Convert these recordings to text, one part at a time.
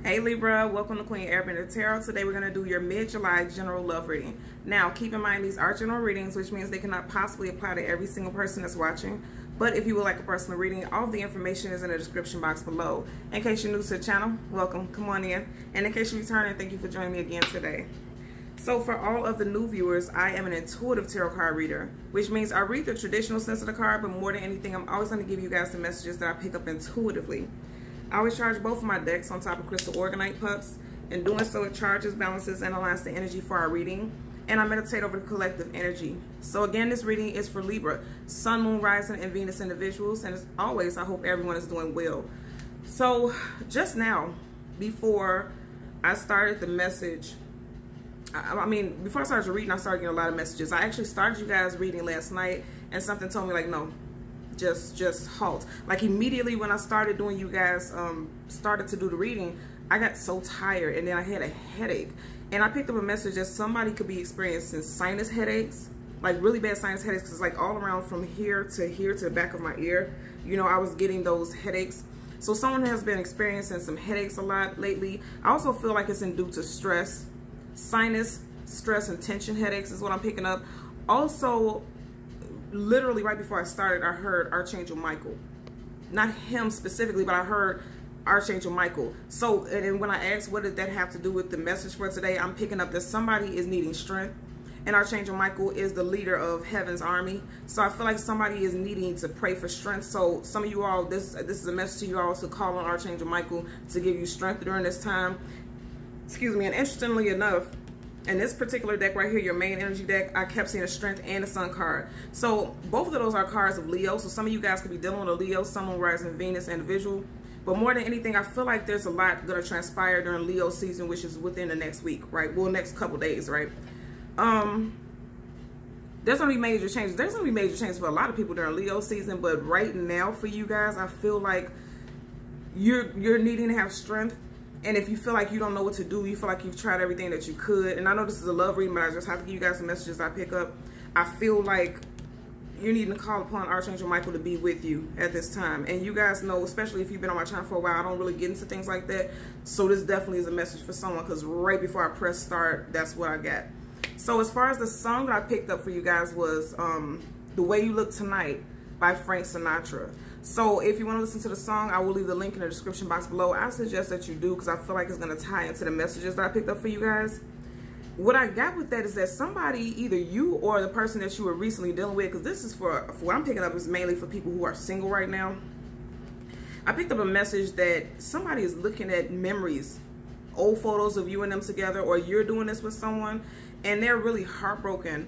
Hey Libra, welcome to Queen Airbender Tarot. Today we're going to do your mid-July general love reading. Now, keep in mind these are general readings, which means they cannot possibly apply to every single person that's watching. But if you would like a personal reading, all the information is in the description box below. In case you're new to the channel, welcome, come on in. And in case you're returning, thank you for joining me again today. So for all of the new viewers, I am an intuitive tarot card reader, which means I read the traditional sense of the card, but more than anything, I'm always going to give you guys the messages that I pick up intuitively. I always charge both of my decks on top of crystal organite pucks. In doing so, it charges, balances, and aligns the energy for our reading. And I meditate over the collective energy. So again, this reading is for Libra, Sun, Moon, Rising, and Venus individuals. And as always, I hope everyone is doing well. So just now, before I started the message, before I started the reading, I started getting a lot of messages. I actually started you guys reading last night, and something told me like, no, just halt. Like immediately when I started doing you guys started to do the reading, I got so tired, and then I had a headache, and I picked up a message that somebody could be experiencing sinus headaches, like really bad sinus headaches, because like all around from here to the back of my ear, you know, I was getting those headaches. So someone has been experiencing some headaches a lot lately. I also feel like it's due to stress. Sinus stress and tension headaches is what I'm picking up. Also, literally right before I started, I heard Archangel Michael. Not him specifically, but I heard Archangel Michael. So, and when I asked what did that have to do with the message for today, I'm picking up that somebody is needing strength. And Archangel Michael is the leader of Heaven's army. So I feel like somebody is needing to pray for strength. So some of you all, this is a message to you all to call on Archangel Michael to give you strength during this time. Excuse me. And interestingly enough, in this particular deck right here, your main energy deck, I kept seeing a strength and a sun card. So both of those are cards of Leo. So some of you guys could be dealing with a Leo, Sun, Moon, Rising, Venus individual. But more than anything, I feel like there's a lot going to transpire during Leo season, which is within the next week, right? Well, next couple days, right? There's going to be major changes. There's going to be major changes for a lot of people during Leo season. But right now for you guys, I feel like you're needing to have strength. And if you feel like you don't know what to do, you feel like you've tried everything that you could, and I know this is a love reading, but I just have to give you guys some messages I pick up. I feel like you're needing to call upon Archangel Michael to be with you at this time. And you guys know, especially if you've been on my channel for a while, I don't really get into things like that. So this definitely is a message for someone, because right before I press start, that's what I got. So as far as the song that I picked up for you guys was The Way You Look Tonight by Frank Sinatra. So if you want to listen to the song, I will leave the link in the description box below. I suggest that you do, because I feel like it's going to tie into the messages that I picked up for you guys. What I got with that is that somebody, either you or the person that you were recently dealing with, because this is for what I'm picking up is mainly for people who are single right now. I picked up a message that somebody is looking at memories, old photos of you and them together, or you're doing this with someone, and they're really heartbroken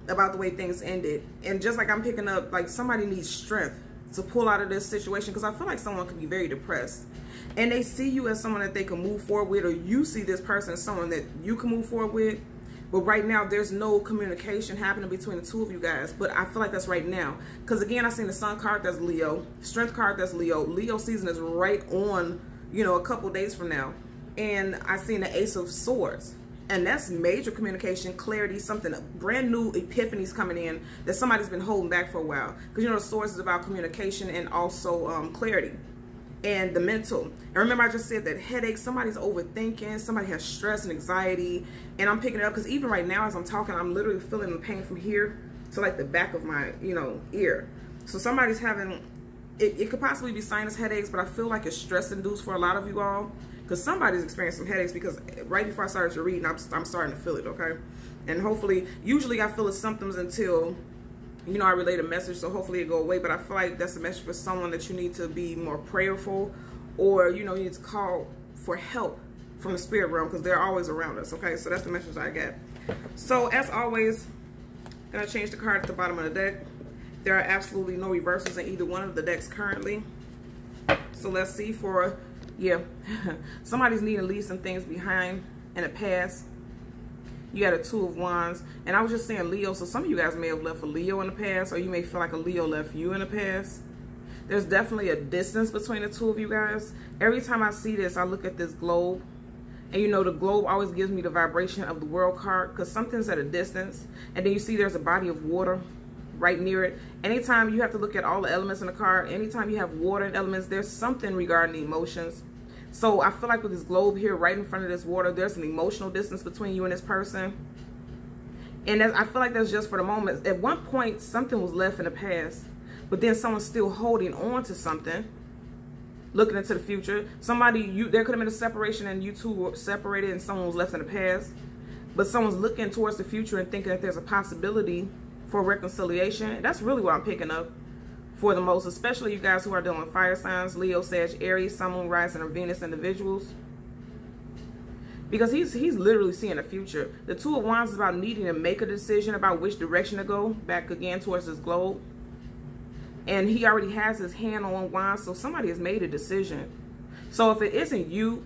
about the way things ended. And just like I'm picking up, like somebody needs strength to pull out of this situation, because I feel like someone can be very depressed, and they see you as someone that they can move forward with, or you see this person as someone that you can move forward with. But right now there's no communication happening between the two of you guys. But I feel like that's right now, because again, I seen the Sun card, that's Leo, Strength card, that's Leo. Leo season is right on, you know, a couple days from now. And I seen the Ace of Swords, and that's major communication, clarity, something brand new, epiphanies coming in that somebody's been holding back for a while. Because, you know, the Swords is about communication and also clarity and the mental. And remember, I just said that headaches, somebody's overthinking, somebody has stress and anxiety. And I'm picking it up because even right now as I'm talking, I'm literally feeling the pain from here to like the back of my, you know, ear. So somebody's having, it could possibly be sinus headaches, but I feel like it's stress induced for a lot of you all. Because somebody's experiencing some headaches, because right before I started to read, I'm starting to feel it, okay? And hopefully, usually I feel the symptoms until, you know, I relate a message, so hopefully it go away. But I feel like that's a message for someone that you need to be more prayerful, or, you know, you need to call for help from the spirit realm, because they're always around us, okay? So that's the message I get. So as always, I'm going to change the card at the bottom of the deck. There are absolutely no reversals in either one of the decks currently. So let's see for... yeah, somebody's needing to leave some things behind in the past. You got a Two of Wands, and I was just saying Leo, so some of you guys may have left a Leo in the past, or you may feel like a Leo left you in the past. There's definitely a distance between the two of you guys. Every time I see this, I look at this globe, and you know, the globe always gives me the vibration of the World card, because something's at a distance, and then you see there's a body of water right near it. Anytime you have to look at all the elements in the card, anytime you have water and elements, there's something regarding the emotions. So I feel like with this globe here right in front of this water, there's an emotional distance between you and this person. And I feel like that's just for the moment. At one point, something was left in the past, but then someone's still holding on to something, looking into the future. There could have been a separation and you two were separated and someone was left in the past, but someone's looking towards the future and thinking that there's a possibility for reconciliation. That's really what I'm picking up for the most, especially you guys who are dealing with fire signs, Leo, Sag, Aries, Sun, Moon, Rising, or Venus individuals. Because he's literally seeing the future. The Two of Wands is about needing to make a decision about which direction to go, back again towards this globe. And he already has his hand on Wands, so somebody has made a decision. So if it isn't you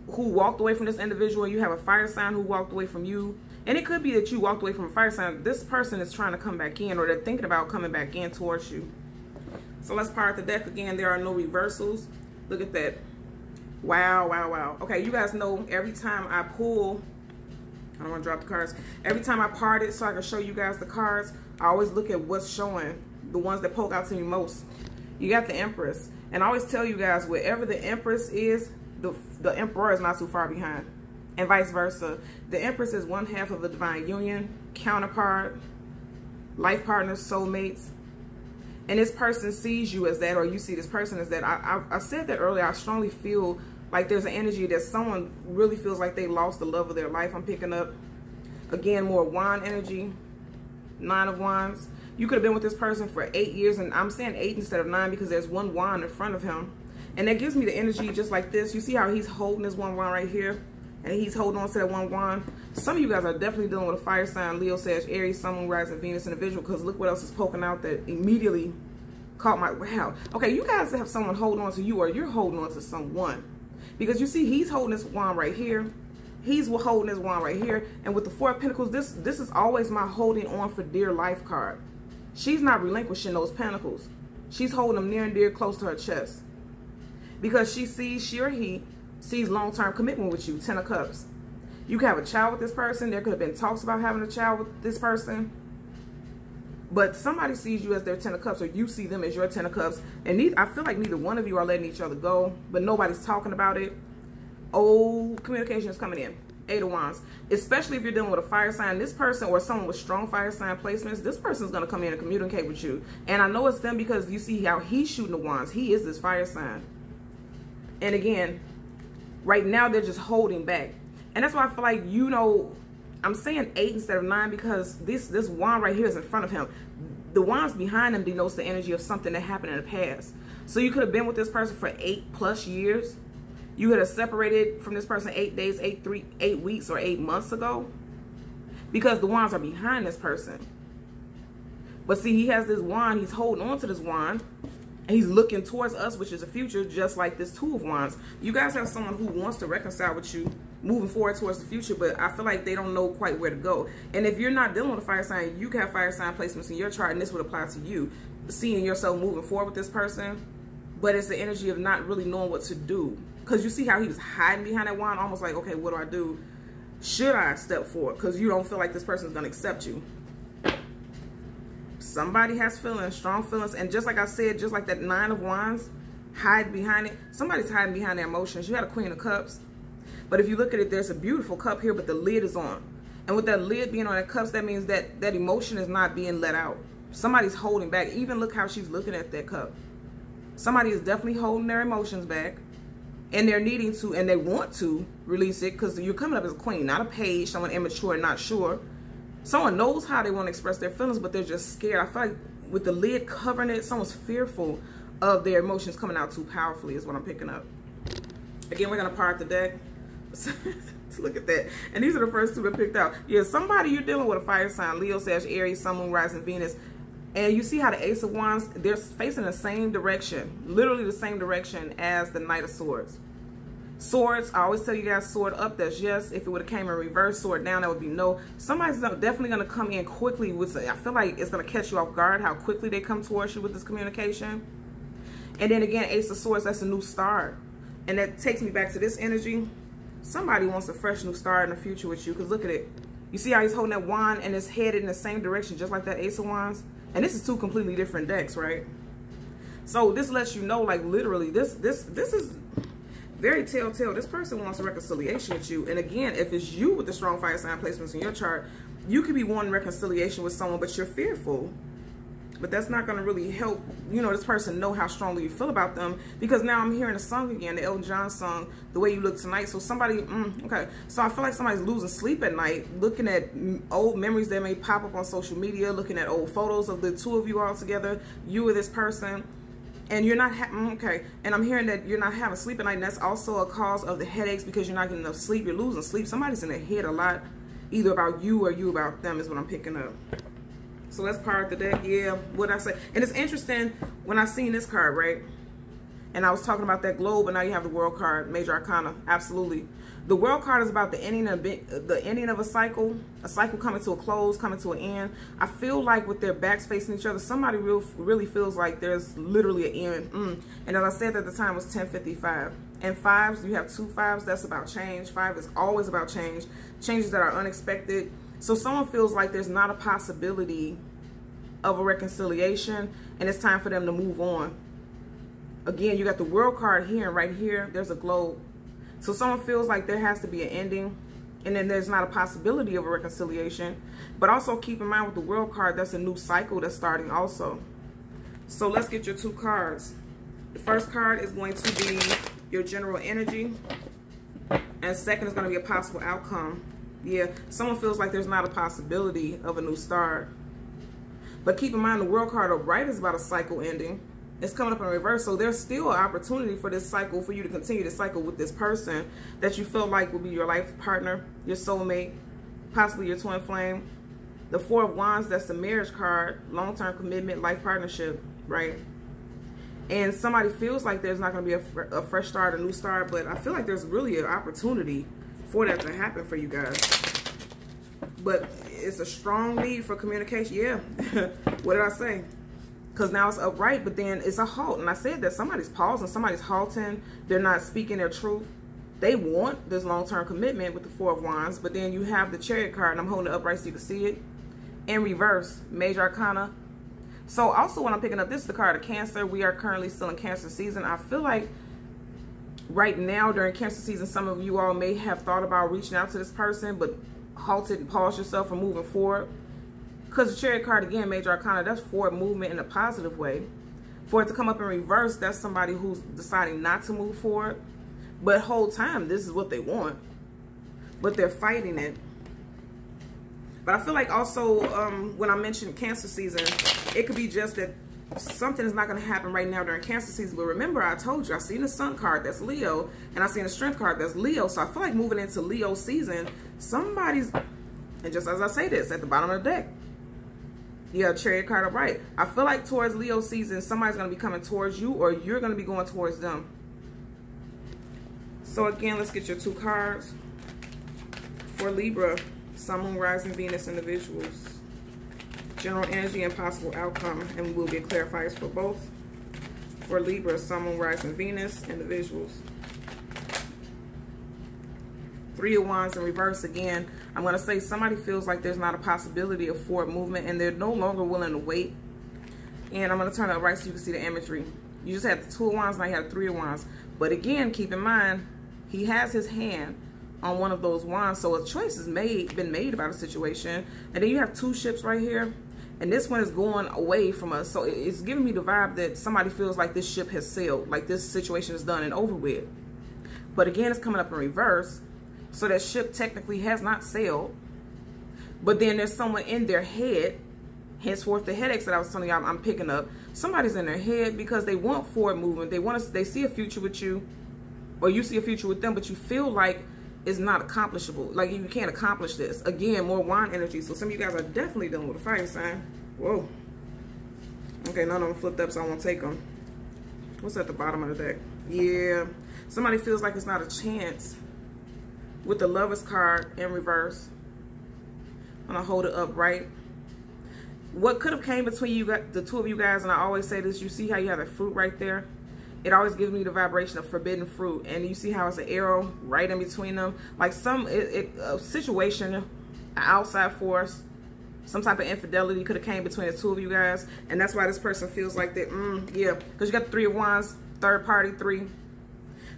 who walked away from this individual, you have a fire sign who walked away from you, and it could be that you walked away from a fire sign, this person is trying to come back in, or they're thinking about coming back in towards you. So let's part the deck again. There are no reversals. Look at that. Wow, wow, wow. Okay, you guys know every time I pull, I don't want to drop the cards. Every time I part it so I can show you guys the cards, I always look at what's showing, the ones that poke out to me most. You got the Empress. And I always tell you guys, wherever the Empress is, the Emperor is not too far behind. And vice versa. The Empress is one half of a divine union, counterpart, life partners, soulmates. And this person sees you as that, or you see this person as that. I said that earlier. I strongly feel like there's an energy that someone really feels like they lost the love of their life. I'm picking up, again, more wand energy, 9 of Wands. You could have been with this person for 8 years, and I'm saying 8 instead of 9 because there's one wand in front of him. And that gives me the energy just like this. You see how he's holding this one wand right here? And he's holding on to that one wand. Some of you guys are definitely dealing with a fire sign, Leo, Sag, Aries, Sun, Moon, Rising, Venus individual, because look what else is poking out that immediately caught my, wow. Okay, you guys have someone holding on to you, or you're holding on to someone. Because you see, he's holding this wand right here. He's holding this wand right here. And with the Four of Pentacles, this is always my holding on for dear life card. She's not relinquishing those pentacles. She's holding them near and dear close to her chest. Because she or he sees long-term commitment with you, 10 of Cups. You can have a child with this person. There could have been talks about having a child with this person. But somebody sees you as their 10 of Cups, or you see them as your 10 of Cups. And I feel like neither one of you are letting each other go, but nobody's talking about it. Old communication is coming in. 8 of Wands. Especially if you're dealing with a fire sign, this person, or someone with strong fire sign placements, this person's going to come in and communicate with you. And I know it's them because you see how he's shooting the wands. He is this fire sign. And again, right now they're just holding back. And that's why I feel like, you know, I'm saying 8 instead of 9 because this wand right here is in front of him. The wands behind him denotes the energy of something that happened in the past. So you could have been with this person for 8+ years. You could have separated from this person 8 days, 8 weeks, or 8 months ago. Because the wands are behind this person. But see, he has this wand. He's holding on to this wand. And he's looking towards us, which is the future, just like this Two of Wands. You guys have someone who wants to reconcile with you, moving forward towards the future, but I feel like they don't know quite where to go. And if you're not dealing with a fire sign, you can have fire sign placements in your chart, and this would apply to you. Seeing yourself moving forward with this person, but it's the energy of not really knowing what to do. Because you see how he was hiding behind that wand, almost like, okay, what do I do? Should I step forward? Because you don't feel like this person is going to accept you. Somebody has feelings, strong feelings. And just like I said, just like that 9 of Wands, hide behind it. Somebody's hiding behind their emotions. You had a Queen of Cups. But if you look at it, there's a beautiful cup here, but the lid is on. And with that lid being on that cups, that means that that emotion is not being let out. Somebody's holding back. Even look how she's looking at that cup. Somebody is definitely holding their emotions back. And they're needing to, and they want to release it, because you're coming up as a queen, not a page, someone immature and not sure. Someone knows how they want to express their feelings, but they're just scared. I feel like with the lid covering it, someone's fearful of their emotions coming out too powerfully is what I'm picking up. Again, we're going to part the deck. Look at that. And these are the first two that picked out. Yeah, somebody you're dealing with a fire sign, Leo, Sag, Aries, Sun, Moon, Rising, Venus. And you see how the Ace of Wands, they're facing the same direction, literally the same direction as the Knight of Swords. Swords, I always tell you guys, sword up, that's yes. If it would have came in reverse, sword down, that would be no. Somebody's definitely going to come in quickly with, I feel like it's going to catch you off guard how quickly they come towards you with this communication. And then again, Ace of Swords, that's a new start. And that takes me back to this energy. Somebody wants a fresh new start in the future with you, because look at it. You see how he's holding that wand and it's headed in the same direction, just like that Ace of Wands? And this is two completely different decks, right? So this lets you know, like, literally, this is... very telltale. This person wants a reconciliation with you. And again, if it's you with the strong fire sign placements in your chart, you could be wanting reconciliation with someone, but you're fearful. But that's not going to really help, you know, this person know how strongly you feel about them, because now I'm hearing a song again, the Elton John song, The Way You Look Tonight. So somebody, okay, so I feel like somebody's losing sleep at night, looking at old memories that may pop up on social media, looking at old photos of the two of you all together, you or this person, and you're not, okay, and I'm hearing that you're not having sleep at night, and that's also a cause of the headaches because you're not getting enough sleep, you're losing sleep. Somebody's in their head a lot, either about you or you about them is what I'm picking up. So let's part the deck. Yeah, what I say. And it's interesting when I seen this card, right? And I was talking about that globe, and now you have the World card, Major Arcana. Absolutely. The World card is about the ending of a cycle coming to a close, coming to an end. I feel like with their backs facing each other, somebody really feels like there's literally an end. And as I said at the time, it was 10:55. And fives, you have 2 5s. That's about change. 5 is always about change. Changes that are unexpected. So someone feels like there's not a possibility of a reconciliation, and it's time for them to move on. Again, you got the World card here, and right here, there's a globe. So someone feels like there has to be an ending, and then there's not a possibility of a reconciliation. But also keep in mind with the World card, that's a new cycle that's starting also. So let's get your 2 cards. The first card is going to be your general energy, and second is going to be a possible outcome. Yeah, someone feels like there's not a possibility of a new start. But keep in mind, the World card upright is about a cycle ending. It's coming up in reverse, so there's still an opportunity for this cycle, for you to continue to cycle with this person that you feel like will be your life partner, your soulmate, possibly your twin flame. The 4 of Wands, that's the marriage card, long-term commitment, life partnership, right? And somebody feels like there's not going to be a fresh start, a new start, but I feel like there's really an opportunity for that to happen for you guys. But it's a strong need for communication. Yeah. What did I say? Because now it's upright, but then it's a halt. And I said that somebody's pausing, somebody's halting. They're not speaking their truth. They want this long-term commitment with the 4 of Wands, but then you have the Chariot card, and I'm holding it upright so you can see it. In reverse, Major Arcana. So also when I'm picking up, this is the card of Cancer. We are currently still in Cancer season. I feel like right now during Cancer season, some of you all may have thought about reaching out to this person, but halted and paused yourself from moving forward. Because the Chariot card, again, Major Arcana, that's forward movement in a positive way. For it to come up in reverse, that's somebody who's deciding not to move forward. But whole time, this is what they want. But they're fighting it. But I feel like also when I mentioned Cancer season, it could be just that something is not going to happen right now during Cancer season. But remember, I told you, I seen the Sun card, that's Leo, and I seen the Strength card, that's Leo. So I feel like moving into Leo season, somebody's, and just as I say this, at the bottom of the deck, you have Chariot card upright. I feel like towards Leo season, somebody's going to be coming towards you, or you're going to be going towards them. So again, let's get your 2 cards for Libra, Sun, Moon, Rising, Venus individuals. General energy and possible outcome, and we will get clarifiers for both. For Libra, Sun, Moon, Rising, Venus individuals. 3 of Wands in reverse. Again, I'm going to say somebody feels like there's not a possibility of forward movement, and they're no longer willing to wait. And I'm going to turn it upright so you can see the imagery. You just had the 2 of Wands, now you have the 3 of Wands. But again, keep in mind, he has his hand on one of those wands, so a choice has been made about a situation. And then you have 2 ships right here, and this one is going away from us. So it's giving me the vibe that somebody feels like this ship has sailed, like this situation is done and over with. But again, it's coming up in reverse, so that ship technically has not sailed. But then there's someone in their head, henceforth the headaches that I was telling y'all I'm picking up. Somebody's in their head because they want forward movement. They see a future with you, or you see a future with them, but you feel like it's not accomplishable. Like you can't accomplish this. Again, more wand energy. So some of you guys are definitely dealing with a fire sign. Whoa. Okay, none of them flipped up, so I won't take them. What's at the bottom of the deck? Yeah. Somebody feels like it's not a chance with the Lovers card in reverse. I'm gonna hold it upright. What could have came between you, the 2 of you guys, and I always say this, you see how you have a fruit right there? It always gives me the vibration of forbidden fruit. And you see how it's an arrow right in between them. Like a situation, an outside force, some type of infidelity could have came between the 2 of you guys. And that's why this person feels like that, yeah. Because you got the 3 of Wands, third party, 3.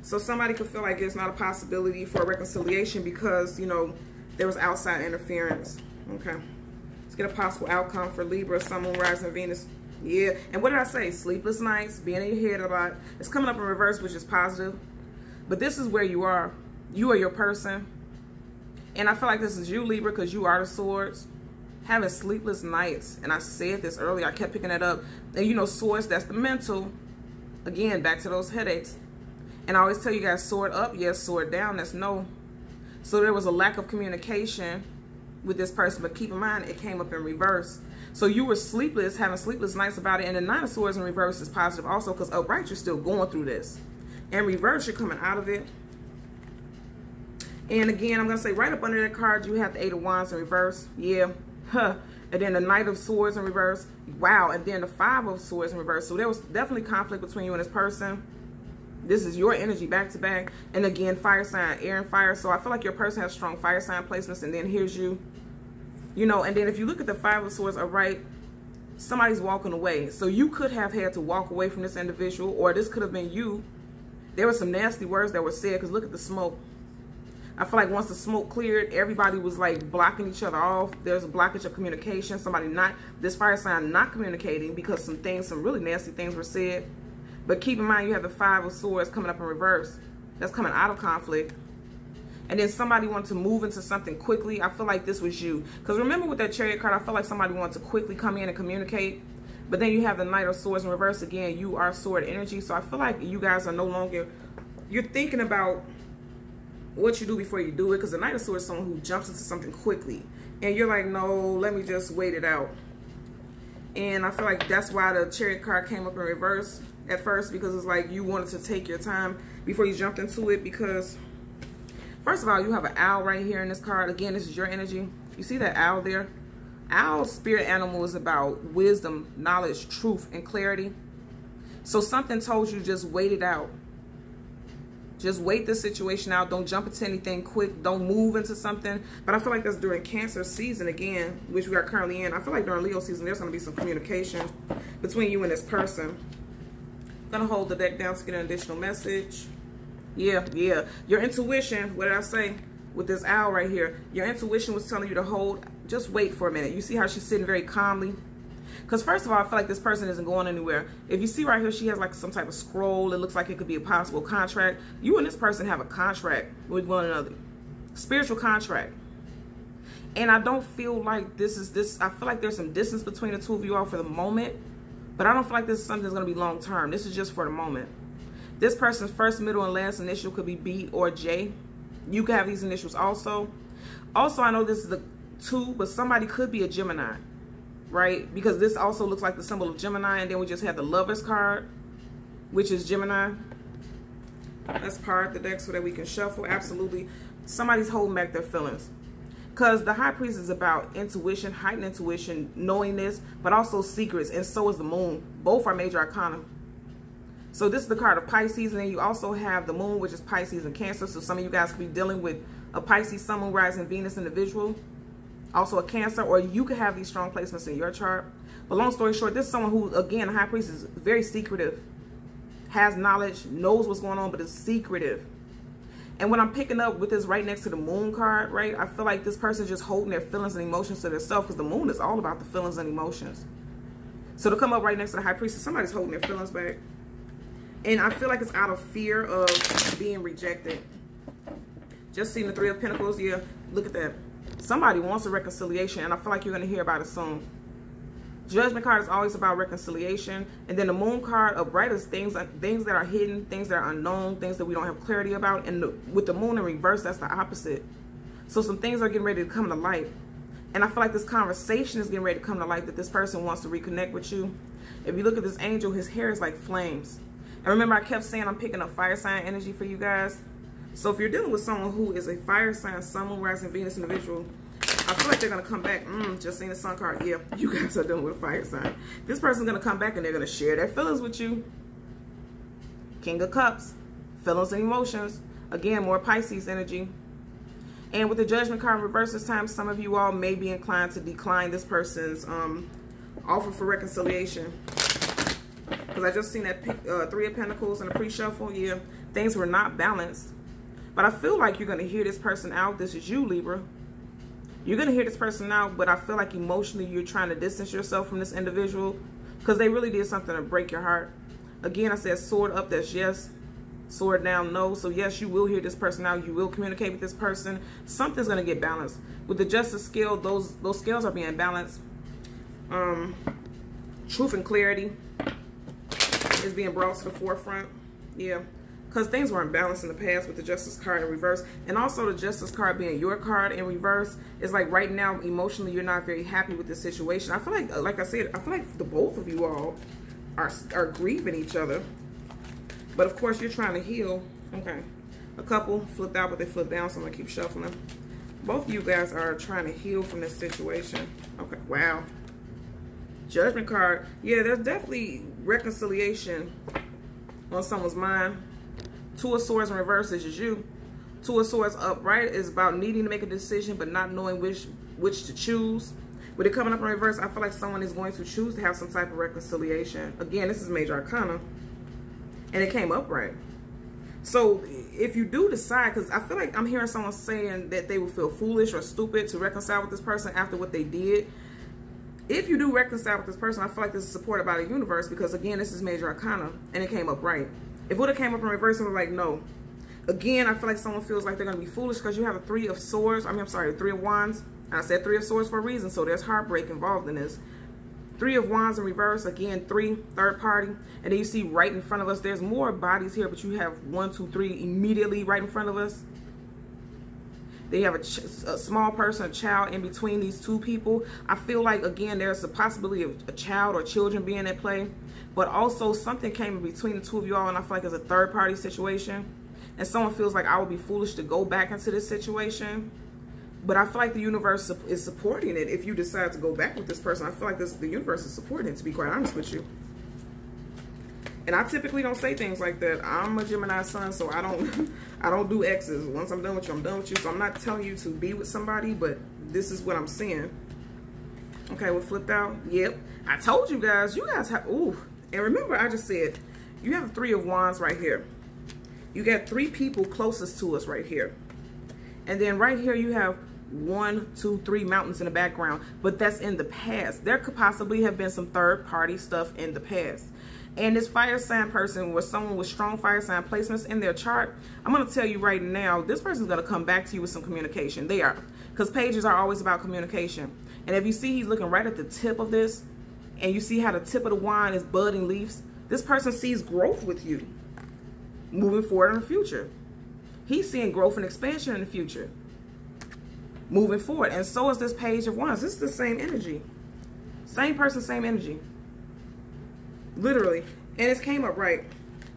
So somebody could feel like there's not a possibility for reconciliation because, you know, there was outside interference. Okay. Let's get a possible outcome for Libra, Sun, Moon, Rising, Venus. Yeah. And what did I say? Sleepless nights, being in your head a lot. It's coming up in reverse, which is positive. But this is where you are. You are your person. And I feel like this is you, Libra, because you are the swords. Having sleepless nights. And I said this earlier. I kept picking it up. And you know, swords, that's the mental. Again, back to those headaches. And I always tell you guys, sword up, yes, sword down, that's no. So there was a lack of communication with this person. But keep in mind, it came up in reverse. So you were sleepless, having sleepless nights about it. And the Nine of Swords in reverse is positive also, because upright, you're still going through this. In reverse, you're coming out of it. And again, I'm going to say right up under that card, you have the Eight of Wands in reverse. Yeah. Huh. And then the Knight of Swords in reverse. Wow. And then the Five of Swords in reverse. So there was definitely conflict between you and this person. This is your energy back to back. And again, fire sign, air and fire. So I feel like your person has strong fire sign placements. And then here's you. You know, and then if you look at the Five of Swords upright, somebody's walking away. So you could have had to walk away from this individual, or this could have been you. There were some nasty words that were said, because look at the smoke. I feel like once the smoke cleared, everybody was like blocking each other off. There's a blockage of communication. Somebody not, this fire sign not communicating because some really nasty things were said. But keep in mind, you have the Five of Swords coming up in reverse. That's coming out of conflict. And then somebody wanted to move into something quickly. I feel like this was you. Because remember with that Chariot card, I feel like somebody wanted to quickly come in and communicate. But then you have the Knight of Swords in reverse. Again, you are sword energy. So I feel like you guys are no longer, you're thinking about what you do before you do it, because the Knight of Swords is someone who jumps into something quickly, and you're like, no, let me just wait it out. And I feel like that's why the Chariot card came up in reverse at first, because it's like you wanted to take your time before you jumped into it. Because first of all, you have an owl right here in this card. Again, this is your energy. You see that owl there? Owl spirit animal is about wisdom, knowledge, truth, and clarity. So something told you just wait it out. Just wait this situation out. Don't jump into anything quick. Don't move into something. But I feel like that's during Cancer season again, which we are currently in. I feel like during Leo season, there's going to be some communication between you and this person. I'm going to hold the deck down to get an additional message. Yeah. Your intuition, what did I say? With this owl right here, your intuition was telling you to hold, just wait for a minute. You see how she's sitting very calmly? Because first of all, I feel like this person isn't going anywhere. If you see right here, she has like some type of scroll. It looks like it could be a possible contract. You and this person have a contract with one another. Spiritual contract. And I don't feel like this. I feel like there's some distance between the two of you all for the moment. But I don't feel like this is something that's going to be long term. This is just for the moment. This person's first, middle, and last initial could be B or J. You could have these initials also. Also, I know this is the 2, but somebody could be a Gemini. Right? Because this also looks like the symbol of Gemini. And then we just have the Lovers card, which is Gemini. Let's part the deck so that we can shuffle. Absolutely. Somebody's holding back their feelings. Because the High Priest is about intuition, heightened intuition, knowingness, but also secrets. And so is the Moon. Both are major arcana. So this is the card of Pisces. And then you also have the Moon, which is Pisces and Cancer. So some of you guys could be dealing with a Pisces, Sun, Moon, Rising, Venus individual. Also a Cancer, or you could have these strong placements in your chart. But long story short, this is someone who, again, High Priest is very secretive, has knowledge, knows what's going on, but is secretive. And what I'm picking up with this right next to the Moon card, right, I feel like this person is just holding their feelings and emotions to themselves, because the Moon is all about the feelings and emotions. So to come up right next to the High Priest, somebody's holding their feelings back. And I feel like it's out of fear of being rejected. Just seeing the Three of Pentacles. Yeah, look at that. Somebody wants a reconciliation, and I feel like you're going to hear about it soon. Judgment card is always about reconciliation. And then the Moon card of bright is things that are hidden, things that are unknown, things that we don't have clarity about. And with the Moon in reverse, that's the opposite. So some things are getting ready to come to light. And I feel like this conversation is getting ready to come to light, that this person wants to reconnect with you. If you look at this angel, his hair is like flames. And remember, I kept saying I'm picking up fire sign energy for you guys. So if you're dealing with someone who is a fire sign, Sun, Moon, Rising, Venus individual, I feel like they're going to come back. Just seeing the Sun card. Yeah, you guys are dealing with a fire sign. This person's going to come back and they're going to share their feelings with you. King of Cups. Feelings and emotions. Again, more Pisces energy. And with the Judgment card in reverse this time, some of you all may be inclined to decline this person's offer for reconciliation. Because I just seen that Three of Pentacles in a pre-shuffle. Yeah, Things were not balanced. But I feel like you're going to hear this person out. This is you, Libra. You're going to hear this person out, but I feel like emotionally you're trying to distance yourself from this individual because they really did something to break your heart. Again, I said sword up, that's yes. Sword down, no. So yes, you will hear this person out. You will communicate with this person. Something's going to get balanced. With the justice scale, those scales are being balanced. Truth and clarity is being brought to the forefront. Yeah. Because things weren't balanced in the past with the justice card in reverse. And also the justice card being your card in reverse. It's like right now, emotionally, you're not very happy with this situation. I feel like I said, I feel like the both of you all are grieving each other. But of course, you're trying to heal. Okay. A couple flipped out, but they flipped down, so I'm going to keep shuffling. Both of you guys are trying to heal from this situation. Okay. Wow. Judgment card. Yeah, there's definitely reconciliation on someone's mind. Two of Swords in reverse is you. Two of Swords upright is about needing to make a decision but not knowing which to choose. With it coming up in reverse, I feel like someone is going to choose to have some type of reconciliation. Again, this is Major Arcana. And it came upright. So if you do decide, because I feel like I'm hearing someone saying that they will feel foolish or stupid to reconcile with this person after what they did. If you do reconcile with this person, I feel like this is supported by the universe because, again, this is Major Arcana and it came up right. If it would have came up in reverse, it was like, no. Again, I feel like someone feels like they're going to be foolish because you have a Three of Swords. I'm sorry, Three of Wands. I said Three of Swords for a reason, so there's heartbreak involved in this. Three of Wands in reverse, again, three, third party. And then you see right in front of us, there's more bodies here, but you have 1, 2, 3 immediately right in front of us. They have a small person, a child in between these two people. I feel like, again, there's a possibility of a child or children being at play. But also something came in between the two of y'all, and I feel like it's a third party situation. And someone feels like I would be foolish to go back into this situation. But I feel like the universe is supporting it. If you decide to go back with this person, I feel like the universe is supporting it, to be quite honest with you. And I typically don't say things like that. I'm a Gemini sun, so I don't do X's. Once I'm done with you, I'm done with you. So I'm not telling you to be with somebody, but this is what I'm seeing. Okay, what flipped out? Yep. I told you guys have, ooh. And remember, I just said, you have the Three of Wands right here. You got three people closest to us right here. And then right here, you have 1, 2, 3 mountains in the background. But that's in the past. There could possibly have been some third-party stuff in the past. And this fire sign person was someone with strong fire sign placements in their chart. I'm going to tell you right now, this person's going to come back to you with some communication. They are. Because pages are always about communication. And if you see he's looking right at the tip of this, and you see how the tip of the wand is budding leaves, this person sees growth with you moving forward in the future. He's seeing growth and expansion in the future moving forward. And so is this Page of Wands. This is the same energy. Same person, same energy. Literally. And it came up right.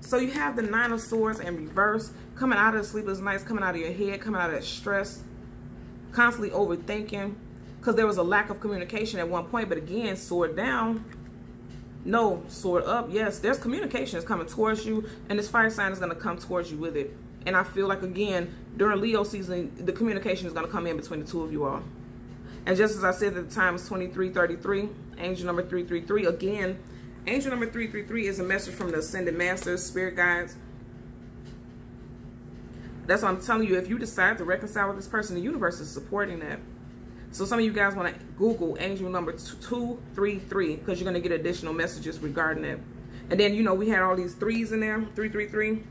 So you have the Nine of Swords in reverse, coming out of the sleepless nights, coming out of your head, coming out of that stress, constantly overthinking, because there was a lack of communication at one point. But again, sword down, no, sword up. Yes, there's communication is coming towards you, and this fire sign is going to come towards you with it. And I feel like, again, during Leo season, the communication is going to come in between the two of you all. And just as I said at the time, it's 2333, angel number 333. Again, angel number 333 is a message from the Ascended Masters, Spirit Guides. That's what I'm telling you. If you decide to reconcile with this person, the universe is supporting that. So some of you guys want to Google angel number 233 because you're going to get additional messages regarding it. And then, you know, we had all these threes in there, 333.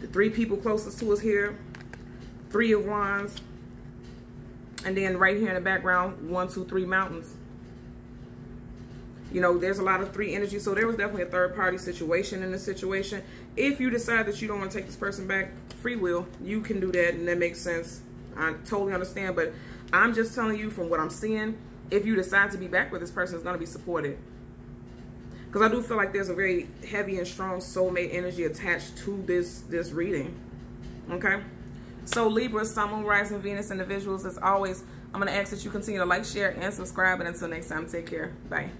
The three people closest to us here, Three of Wands. And then right here in the background, 1, 2, 3 mountains. You know, there's a lot of three energy. So there was definitely a third party situation in this situation. If you decide that you don't want to take this person back, free will, you can do that. And that makes sense. I totally understand. But I'm just telling you from what I'm seeing, if you decide to be back with this person, it's going to be supported. Because I do feel like there's a very heavy and strong soulmate energy attached to this reading. Okay? So Libra, Sun, Moon, Rising, Venus, individuals, as always, I'm going to ask that you continue to like, share, and subscribe. And until next time, take care. Bye.